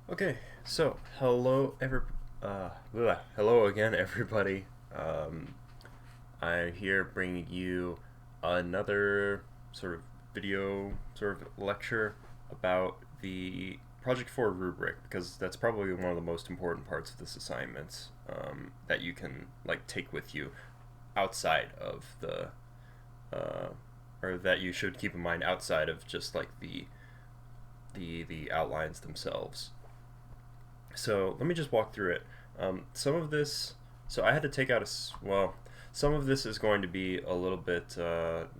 Okay, so hello again, everybody. I'm here bringing you another sort of video, sort of lecture about the Project 4 rubric because that's probably one of the most important parts of this assignment that you can like take with you outside of the uh, or that you should keep in mind outside of just like the outlines themselves. So let me just walk through it. Some of this, so I had to take out some of this is going to be a little bit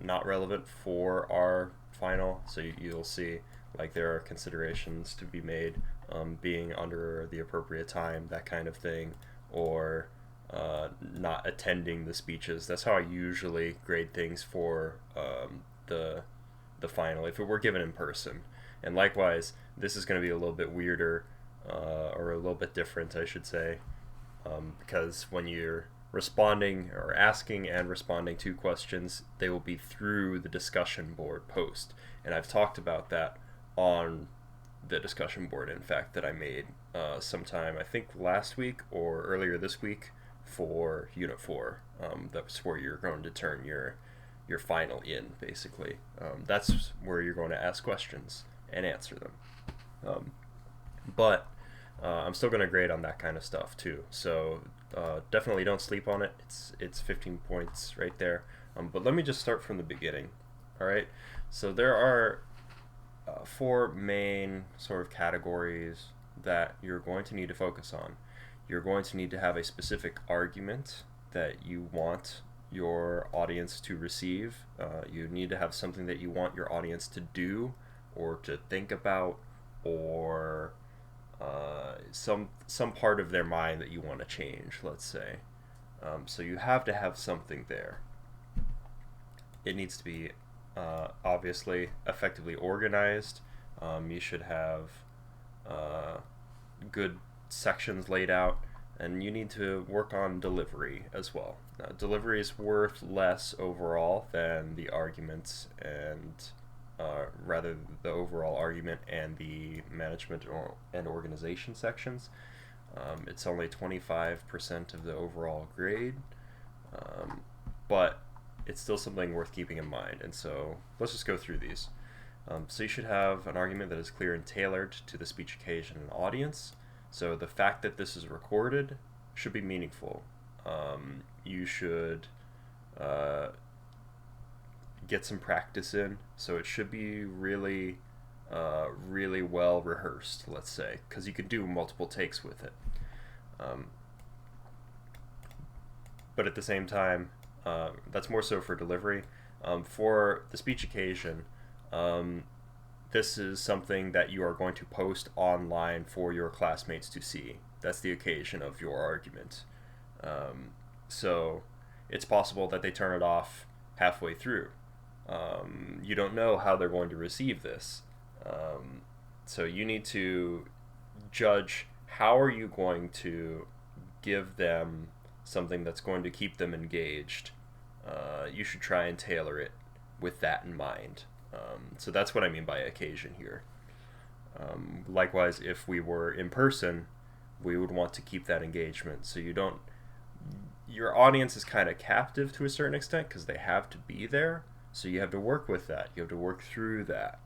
not relevant for our final. So you'll see like there are considerations to be made, being under the appropriate time, that kind of thing, or not attending the speeches. That's how I usually grade things for the final if it were given in person. And likewise, this is going to be a little bit weirder or a little bit different, I should say, because when you're responding or asking and responding to questions, they will be through the discussion board post. And I've talked about that on the discussion board, in fact, that I made sometime, I think last week or earlier this week for Unit 4. That's where you're going to turn your final in, basically. That's where you're going to ask questions and answer them. But I'm still going to grade on that kind of stuff too. So definitely don't sleep on it. It's 15 points right there. But let me just start from the beginning. All right. So there are four main sort of categories that you're going to need to focus on. You're going to need to have a specific argument that you want your audience to receive. You need to have something that you want your audience to do or to think about, or some part of their mind that you want to change, let's say. So you have to have something there. It needs to be obviously effectively organized. You should have good sections laid out, and you need to work on delivery as well. Now, delivery is worth less overall than the arguments and rather the overall argument and the management and organization sections. It's only 25% of the overall grade, but it's still something worth keeping in mind. And so let's just go through these. So you should have an argument that is clear and tailored to the speech occasion and audience. So the fact that this is recorded should be meaningful. You should get some practice in, so it should be really well rehearsed, let's say, because you can do multiple takes with it. Um, but at the same time, that's more so for delivery. For the speech occasion, um, this is something that you are going to post online for your classmates to see. That's the occasion of your argument. So it's possible that they turn it off halfway through. You don't know how they're going to receive this. So you need to judge how are you going to give them something that's going to keep them engaged. You should try and tailor it with that in mind. So that's what I mean by occasion here. Likewise, if we were in person, we would want to keep that engagement. So you don't. Your audience is kind of captive to a certain extent because they have to be there. So you have to work with that. You have to work through that.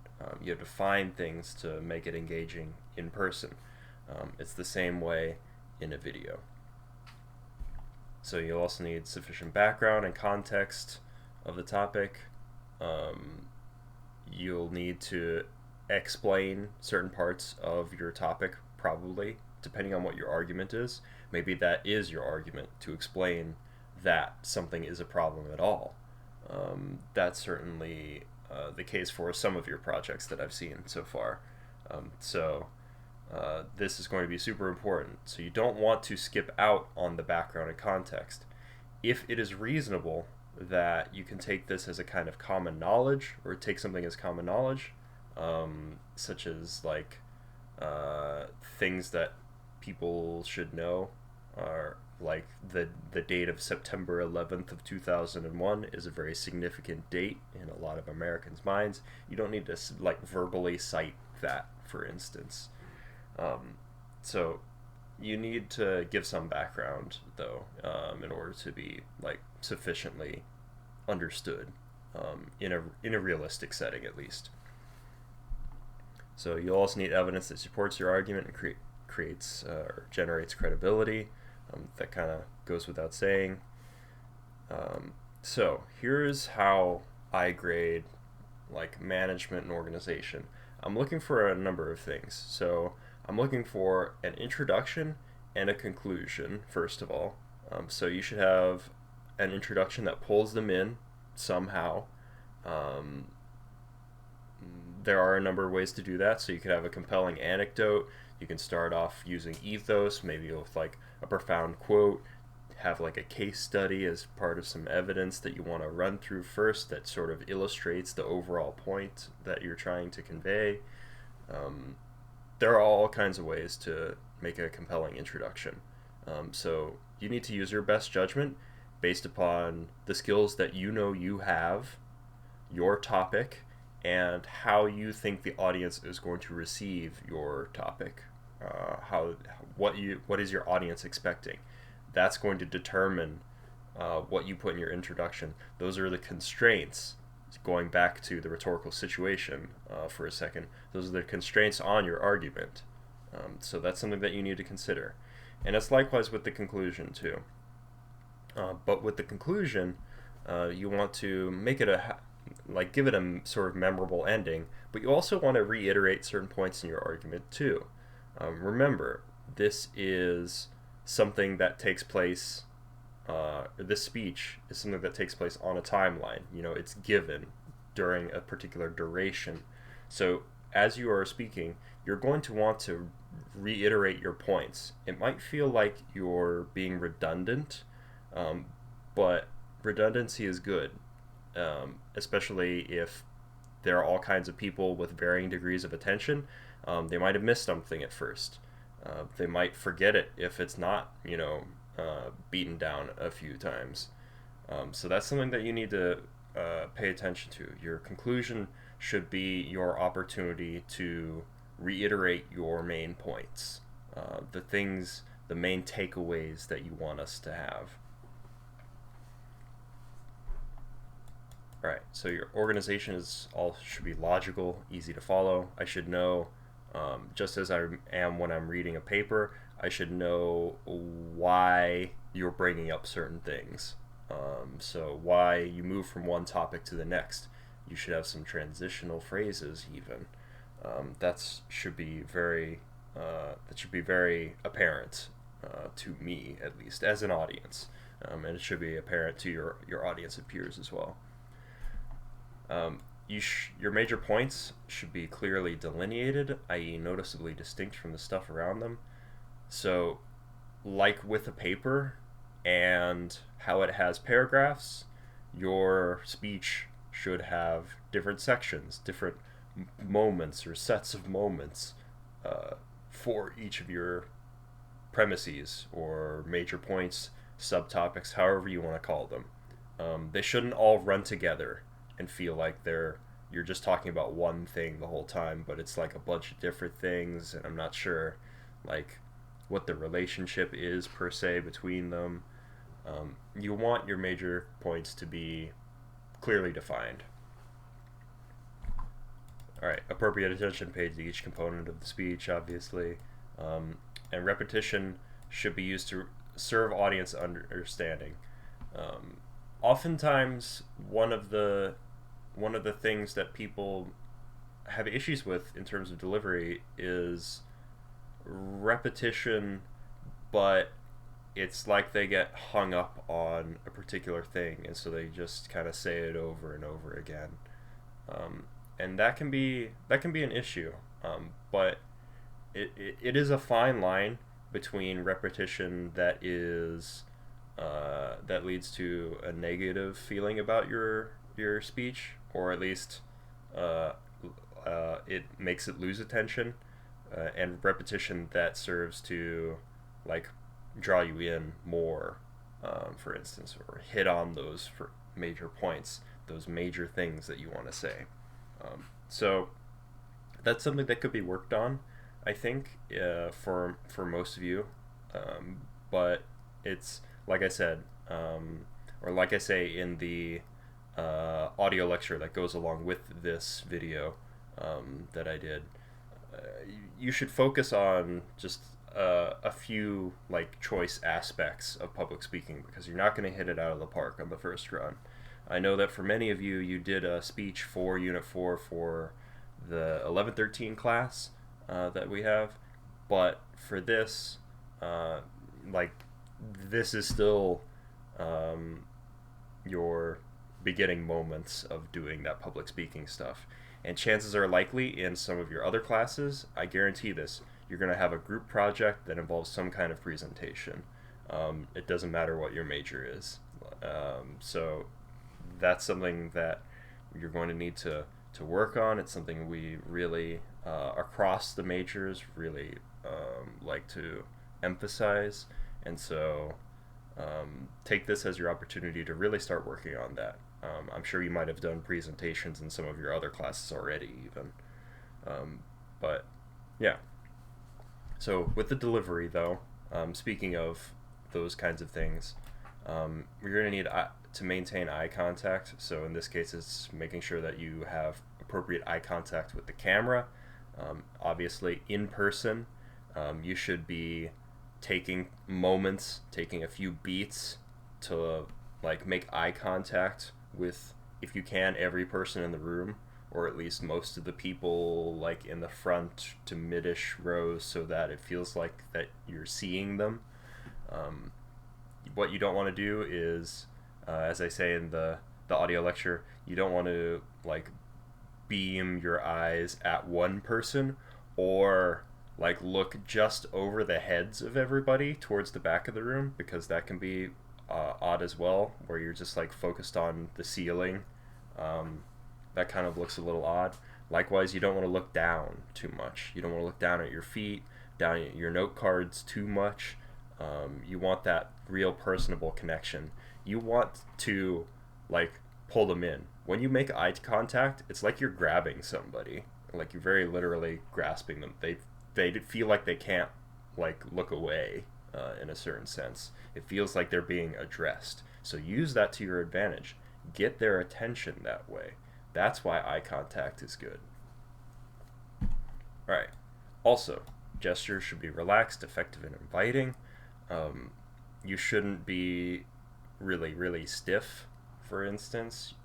You have to find things to make it engaging in person. It's the same way in a video. So you'll also need sufficient background and context of the topic. You'll need to explain certain parts of your topic, probably, depending on what your argument is. Maybe that is your argument, to explain that something is a problem at all. That's certainly the case for some of your projects that I've seen so far. This is going to be super important. So you don't want to skip out on the background and context. If it is reasonable that you can take this as a kind of common knowledge, or take something as common knowledge, such as like things that people should know, are like the date of September 11th of 2001 is a very significant date in a lot of Americans' minds. You don't need to like verbally cite that, for instance. So you need to give some background though, in order to be like sufficiently understood, in a realistic setting at least. So you'll also need evidence that supports your argument and creates or generates credibility. That kind of goes without saying. So here's how I grade like management and organization. I'm looking for a number of things. So I'm looking for an introduction and a conclusion, first of all. So you should have an introduction that pulls them in somehow. There are a number of ways to do that. So you could have a compelling anecdote. You can start off using ethos, maybe with like a profound quote, have like a case study as part of some evidence that you want to run through first that sort of illustrates the overall point that you're trying to convey. There are all kinds of ways to make a compelling introduction. So you need to use your best judgment based upon the skills that you know you have, your topic, and how you think the audience is going to receive your topic. What is your audience expecting? That's going to determine what you put in your introduction. Those are the constraints. Going back to the rhetorical situation for a second, those are the constraints on your argument. So that's something that you need to consider. And it's likewise with the conclusion too. But with the conclusion, you want to make it give it a sort of memorable ending, but you also want to reiterate certain points in your argument too. Remember, this is something that takes place, this speech is something that takes place on a timeline. It's given during a particular duration. So as you are speaking, you're going to want to reiterate your points. It might feel like you're being redundant, but redundancy is good, especially if there are all kinds of people with varying degrees of attention. They might have missed something at first. They might forget it if it's not, beaten down a few times. So that's something that you need to pay attention to. Your conclusion should be your opportunity to reiterate your main points, the main takeaways that you want us to have. All right, so your organization should be logical, easy to follow. I should know, just as I am when I'm reading a paper, I should know why you're bringing up certain things. So why you move from one topic to the next. You should have some transitional phrases even. That should be very apparent to me, at least as an audience, and it should be apparent to your audience and peers as well. Your major points should be clearly delineated, i.e. noticeably distinct from the stuff around them. So, like with a paper and how it has paragraphs, your speech should have different sections, different moments or sets of moments for each of your premises or major points, subtopics, however you want to call them. They shouldn't all run together and feel like you're just talking about one thing the whole time, but it's like a bunch of different things, and I'm not sure like what the relationship is per se between them. You want your major points to be clearly defined. Alright, appropriate attention paid to each component of the speech, obviously. And repetition should be used to serve audience understanding. Oftentimes, one of the things that people have issues with in terms of delivery is repetition, but it's like they get hung up on a particular thing, and so they just kind of say it over and over again. And that can be an issue, but it is a fine line between repetition that leads to a negative feeling about your speech, or at least it makes it lose attention, and repetition that serves to like draw you in more, for instance, or hit on those major points, those major things that you want to say. So that's something that could be worked on. I think, for most of you, but it's like I said, or like I say in the audio lecture that goes along with this video that I did. You should focus on just a few like choice aspects of public speaking because you're not going to hit it out of the park on the first run. I know that for many of you, you did a speech for Unit 4 for the 11-13 class that we have, but for this, like, this is still your beginning moments of doing that public speaking stuff. And chances are likely in some of your other classes, I guarantee this, you're going to have a group project that involves some kind of presentation. It doesn't matter what your major is. So that's something that you're going to need to work on. It's something we really, across the majors, really like to emphasize. And so take this as your opportunity to really start working on that. I'm sure you might have done presentations in some of your other classes already, even. But yeah. So with the delivery, though, speaking of those kinds of things, you're going to need to maintain eye contact. So in this case, it's making sure that you have appropriate eye contact with the camera. Obviously, in person, you should be taking moments, taking a few beats to like make eye contact with, if you can, every person in the room, or at least most of the people like in the front to mid-ish rows, so that it feels like that you're seeing them. What you don't want to do is, as I say in the audio lecture, you don't want to like beam your eyes at one person or like look just over the heads of everybody towards the back of the room, because that can be odd as well, where you're just like focused on the ceiling. That kind of looks a little odd. Likewise, you don't want to look down too much. You don't want to look down at your feet, down at your note cards too much. You want that real personable connection. You want to like pull them in. When you make eye contact, it's like you're grabbing somebody. Like you're very literally grasping them. They feel like they can't like look away in a certain sense. It feels like they're being addressed. So use that to your advantage. Get their attention that way. That's why eye contact is good. All right. Also, gestures should be relaxed, effective, and inviting. You shouldn't be really, really stiff, for instance.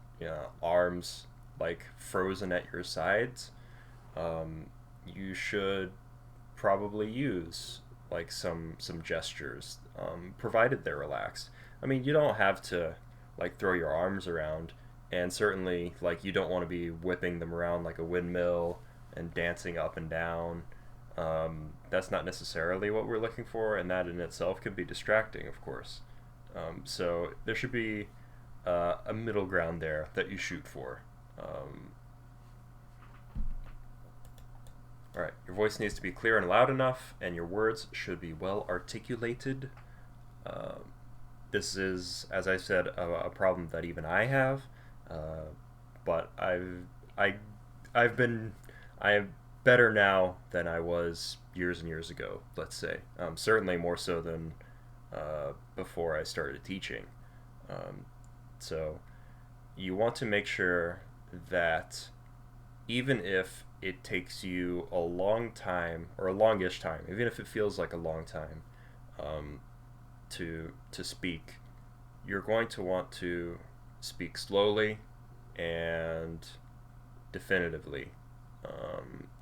Arms like frozen at your sides. You should probably use like some gestures, provided they're relaxed. I mean, you don't have to like throw your arms around, and certainly like you don't want to be whipping them around like a windmill and dancing up and down. That's not necessarily what we're looking for, and that in itself can be distracting, of course. So there should be a middle ground there that you shoot for. Alright, your voice needs to be clear and loud enough, and your words should be well articulated. This is, as I said, a problem that even I have, but I'm better now than I was years and years ago, let's say. Certainly more so than before I started teaching. So you want to make sure that even if it takes you a long time, or a longish time, even if it feels like a long time to speak, you're going to want to speak slowly and definitively.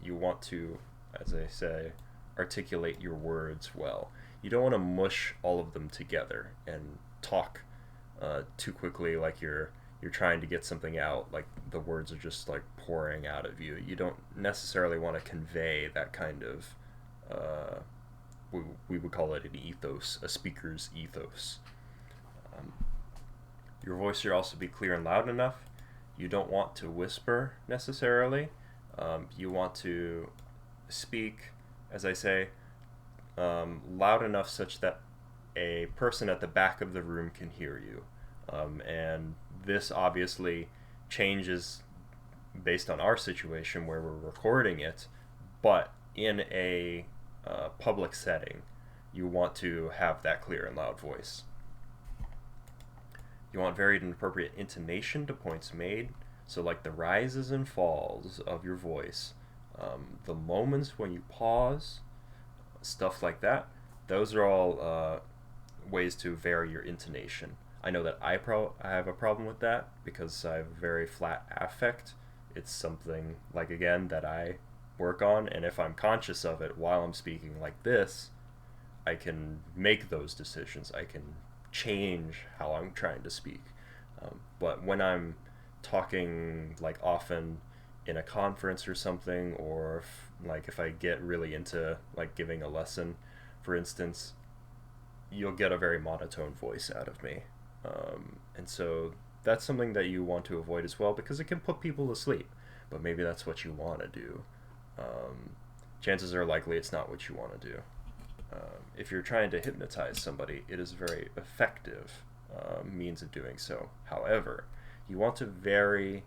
You want to, as I say, articulate your words well. You don't want to mush all of them together and talk too quickly, like you're trying to get something out, like the words are just like pouring out of you. You don't necessarily want to convey that kind of we would call it an ethos, a speaker's ethos. Your voice should also be clear and loud enough. You don't want to whisper necessarily. You want to speak, as I say, loud enough such that a person at the back of the room can hear you. And this obviously changes based on our situation where we're recording it, but in a public setting, you want to have that clear and loud voice. You want varied and appropriate intonation to points made. So, like the rises and falls of your voice, the moments when you pause, stuff like that. Those are all ways to vary your intonation. I know that I have a problem with that because I have a very flat affect. It's something, like, again, that I work on, and if I'm conscious of it while I'm speaking like this, I can make those decisions. I can change how I'm trying to speak. But when I'm talking, like, often in a conference or something, or if I get really into, like, giving a lesson, for instance, you'll get a very monotone voice out of me. And so that's something that you want to avoid as well, because it can put people to sleep. But maybe that's what you want to do. Chances are likely it's not what you want to do. If you're trying to hypnotize somebody, it is a very effective means of doing so. However, you want to vary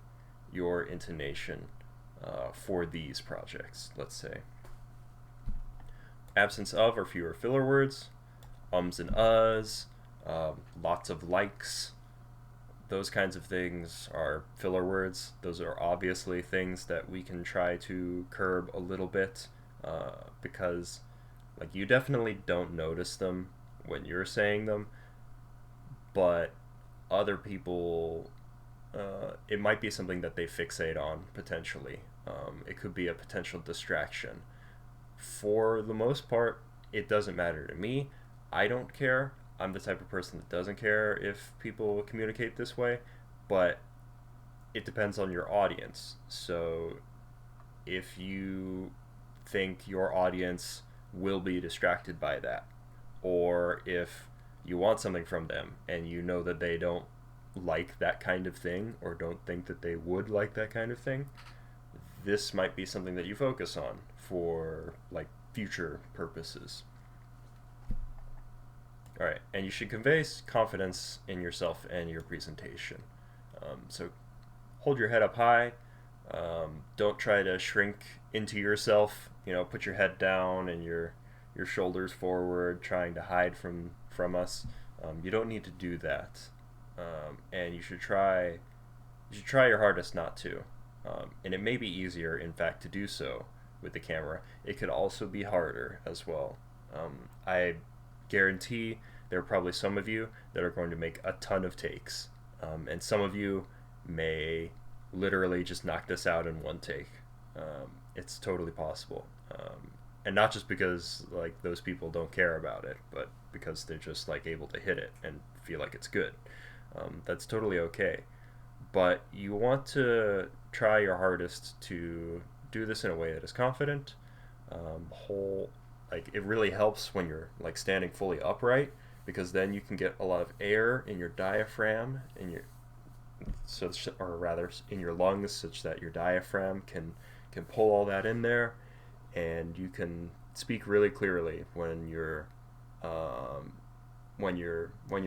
your intonation for these projects, let's say. Absence of or fewer filler words, ums and uhs, lots of likes, those kinds of things are filler words. Those are obviously things that we can try to curb a little bit because, like, you definitely don't notice them when you're saying them, but other people, it might be something that they fixate on potentially. It could be a potential distraction. For the most part, it doesn't matter to me. I don't care. I'm the type of person that doesn't care if people communicate this way, but it depends on your audience. So if you think your audience will be distracted by that, or if you want something from them and you know that they don't like that kind of thing or don't think that they would like that kind of thing, this might be something that you focus on for, like, future purposes. All right, and you should convey confidence in yourself and your presentation. So hold your head up high. Don't try to shrink into yourself. Put your head down and your shoulders forward, trying to hide from us. You don't need to do that, and you should try your hardest not to. And it may be easier, in fact, to do so with the camera. It could also be harder as well. I guarantee there are probably some of you that are going to make a ton of takes, and some of you may literally just knock this out in one take. It's totally possible, and not just because, like, those people don't care about it, but because they're just, like, able to hit it and feel like it's good. That's totally okay, but you want to try your hardest to do this in a way that is confident. Like, it really helps when you're, like, standing fully upright, because then you can get a lot of air in your diaphragm, in your lungs, such that your diaphragm can pull all that in there, and you can speak really clearly when you're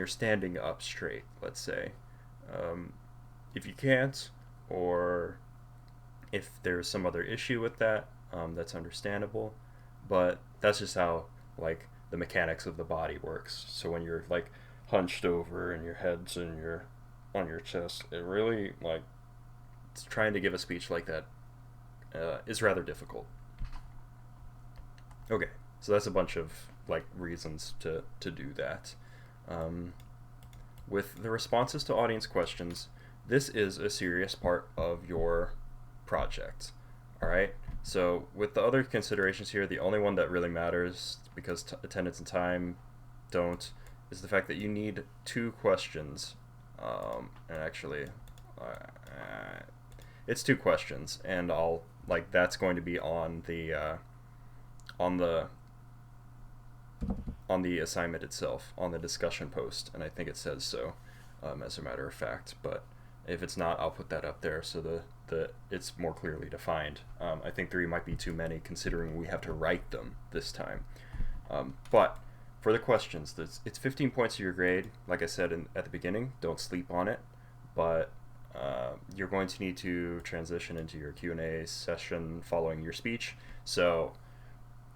standing up straight, let's say. If you can't, or if there's some other issue with that, that's understandable, but that's just how, like, the mechanics of the body works. So when you're, like, hunched over and your head's on your chest, it really, like, trying to give a speech like that is rather difficult. Okay, so that's a bunch of, like, reasons to do that. With the responses to audience questions, this is a serious part of your project. All right, so with the other considerations here, the only one that really matters, because attendance and time don't, is the fact that you need 2 questions. And actually, it's 2 questions, and that's going to be on the assignment itself, on the discussion post, and I think it says so, as a matter of fact. But if it's not, I'll put that up there so it's more clearly defined. I think 3 might be too many, considering we have to write them this time. But for the questions, it's 15 points of your grade. Like I said at the beginning, don't sleep on it. But you're going to need to transition into your Q&A session following your speech. So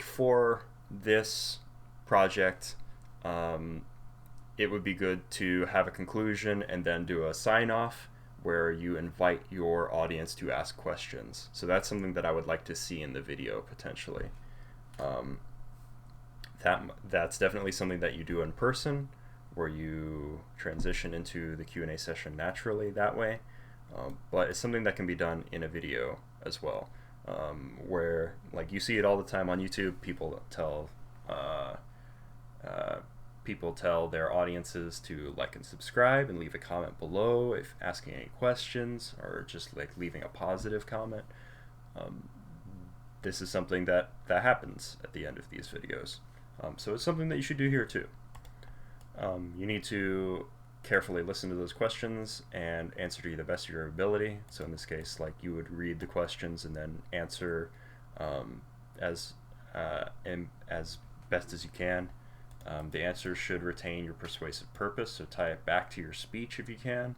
for this project, it would be good to have a conclusion and then do a sign-off where you invite your audience to ask questions. So that's something that I would like to see in the video potentially. That's definitely something that you do in person, where you transition into the Q&A session naturally that way. But it's something that can be done in a video as well, where like you see it all the time on YouTube. People tell their audiences to like and subscribe and leave a comment below if asking any questions, or just like leaving a positive comment. This is something that happens at the end of these videos. So it's something that you should do here too. You need to carefully listen to those questions and answer to the best of your ability. So in this case, like you would read the questions and then answer as best as you can. The answers should retain your persuasive purpose, so tie it back to your speech if you can.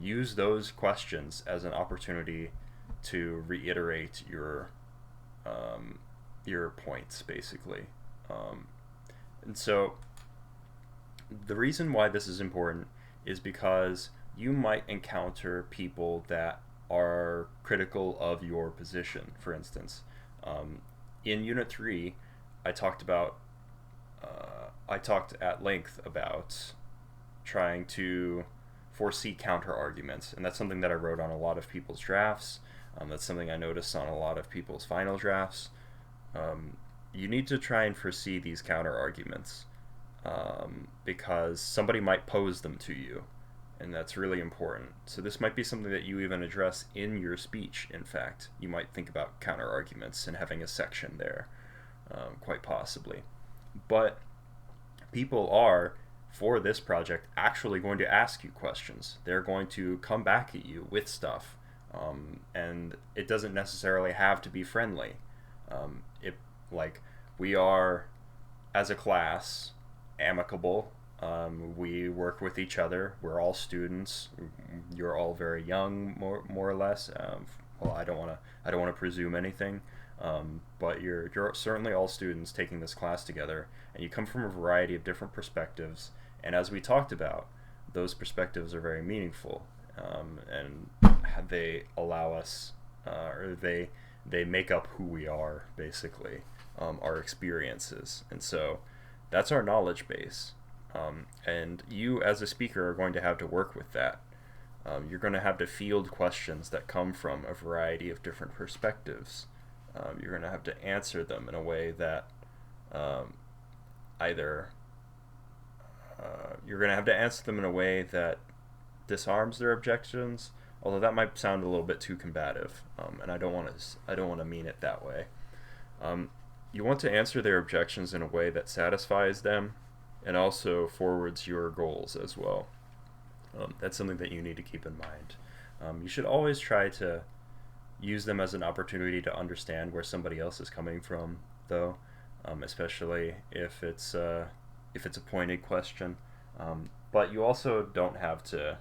Use those questions as an opportunity to reiterate your points, basically. And so the reason why this is important is because you might encounter people that are critical of your position. For instance, in Unit 3, I talked at length about trying to foresee counter arguments, and that's something that I wrote on a lot of people's drafts. That's something I noticed on a lot of people's final drafts. You need to try and foresee these counter arguments, because somebody might pose them to you, and that's really important. So this might be something that you even address in your speech. In fact, you might think about counter arguments and having a section there, quite possibly. But people are, for this project, actually going to ask you questions. They're going to come back at you with stuff, and it doesn't necessarily have to be friendly. We are, as a class, amicable. We work with each other. We're all students. You're all very young, more or less. Well, I don't want to presume anything, but you're certainly all students taking this class together, and you come from a variety of different perspectives. And as we talked about, those perspectives are very meaningful, and they allow us, or they make up who we are, basically, our experiences. And so that's our knowledge base. And you as a speaker are going to have to work with that. You're going to have to field questions that come from a variety of different perspectives. You're going to have to answer them in a way that you're going to have to answer them in a way that disarms their objections, although that might sound a little bit too combative, and I don't want to mean it that way. You want to answer their objections in a way that satisfies them and also forwards your goals as well. That's something that you need to keep in mind. You should always try to use them as an opportunity to understand where somebody else is coming from, though, especially if it's a pointed question. But you also don't have to.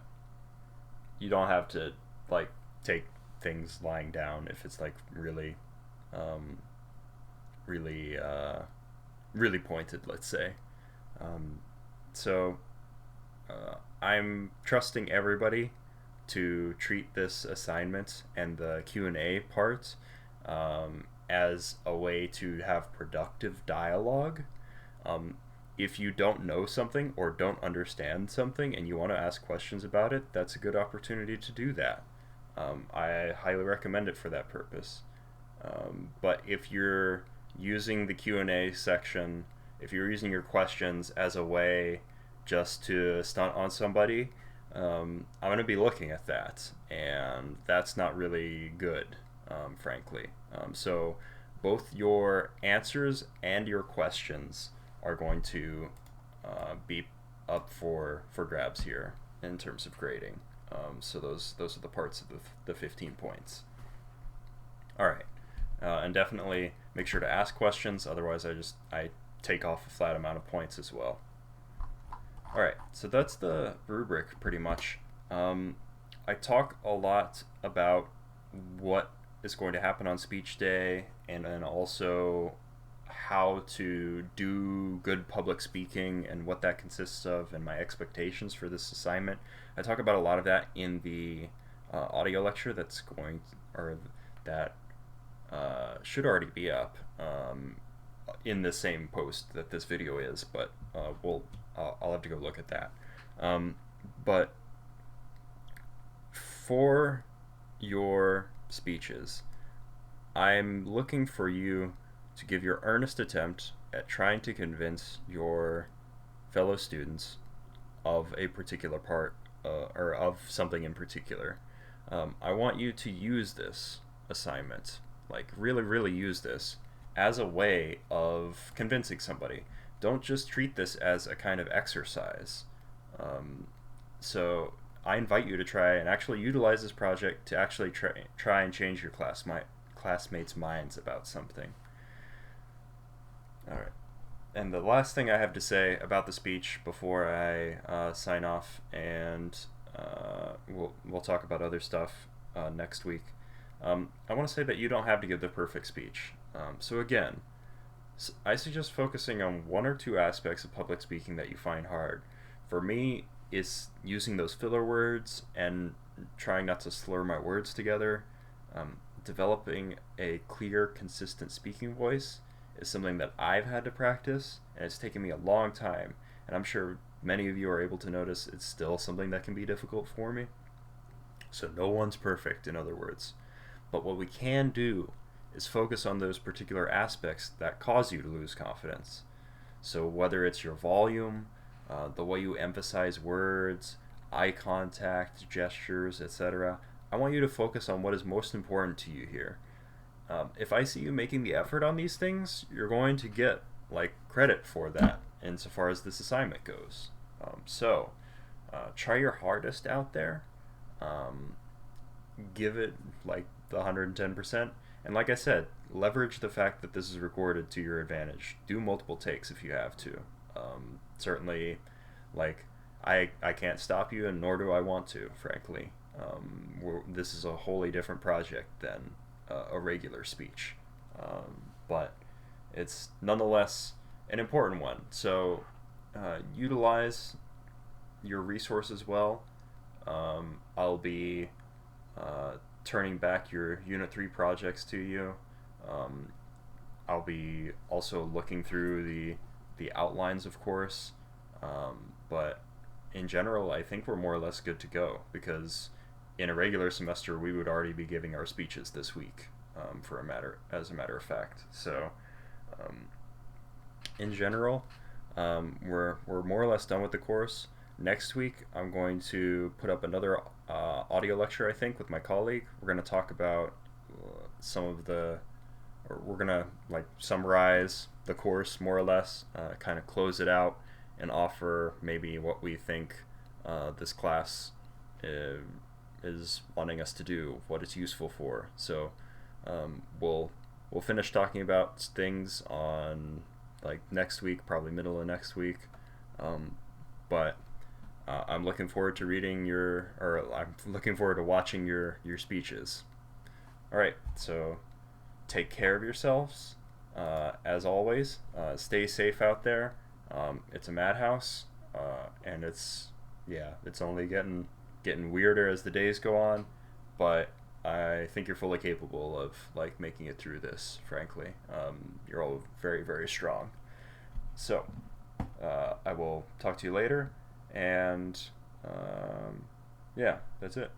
You don't have to like take things lying down if it's like really pointed, let's say. I'm trusting everybody to treat this assignment and the Q&A part as a way to have productive dialogue. If you don't know something or don't understand something and you want to ask questions about it, that's a good opportunity to do that. I highly recommend it for that purpose. But if you're using the Q&A section, if you're using your questions as a way just to stunt on somebody, I'm going to be looking at that, and that's not really good, frankly. So both your answers and your questions are going to be up for grabs here in terms of grading. So those are the parts of the 15 points. All right, and definitely make sure to ask questions. Otherwise, I take off a flat amount of points as well. All right, so that's the rubric pretty much. I talk a lot about what is going to happen on speech day, and then also how to do good public speaking and what that consists of and my expectations for this assignment. I talk about a lot of that in the audio lecture that's going or that should already be up in the same post that this video is, but I'll have to go look at that. But for your speeches, I'm looking for you to give your earnest attempt at trying to convince your fellow students of a particular part or of something in particular. I want you to use this assignment, like really, really use this as a way of convincing somebody. Don't just treat this as a kind of exercise. So I invite you to try and actually utilize this project to actually try and change your classmates' minds about something. All right. And the last thing I have to say about the speech before I sign off, and we'll talk about other stuff next week. I want to say that you don't have to give the perfect speech. So again, I suggest focusing on one or two aspects of public speaking that you find hard. For me, it's using those filler words and trying not to slur my words together. Developing a clear, consistent speaking voice is something that I've had to practice, and it's taken me a long time, and I'm sure many of you are able to notice it's still something that can be difficult for me. So no one's perfect, in other words. But what we can do is focus on those particular aspects that cause you to lose confidence. So whether it's your volume, the way you emphasize words, eye contact, gestures, etc., I want you to focus on what is most important to you here. If I see you making the effort on these things, you're going to get credit for that insofar as this assignment goes. So try your hardest out there. Give it the 110%. And like I said, leverage the fact that this is recorded to your advantage. Do multiple takes if you have to. Certainly, I can't stop you, and nor do I want to, frankly. This is a wholly different project than a regular speech. But it's nonetheless an important one. So utilize your resources well. I'll be turning back your Unit 3 projects to you. I'll be also looking through the outlines, of course. But in general, I think we're more or less good to go, because in a regular semester we would already be giving our speeches this week, as a matter of fact. So in general, we're more or less done with the course. Next week I'm going to put up another audio lecture, I think, with my colleague. We're going to talk about we're going to summarize the course more or less, kind of close it out, and offer maybe what we think this class is wanting us to do, what it's useful for. So we'll finish talking about things on next week, probably middle of next week. But I'm looking forward to I'm looking forward to watching your speeches. All right, so take care of yourselves. As always, stay safe out there. It's a madhouse, and it's only getting weirder as the days go on, but I think you're fully capable of making it through this, frankly. You're all very, very strong. So I will talk to you later, and yeah, that's it.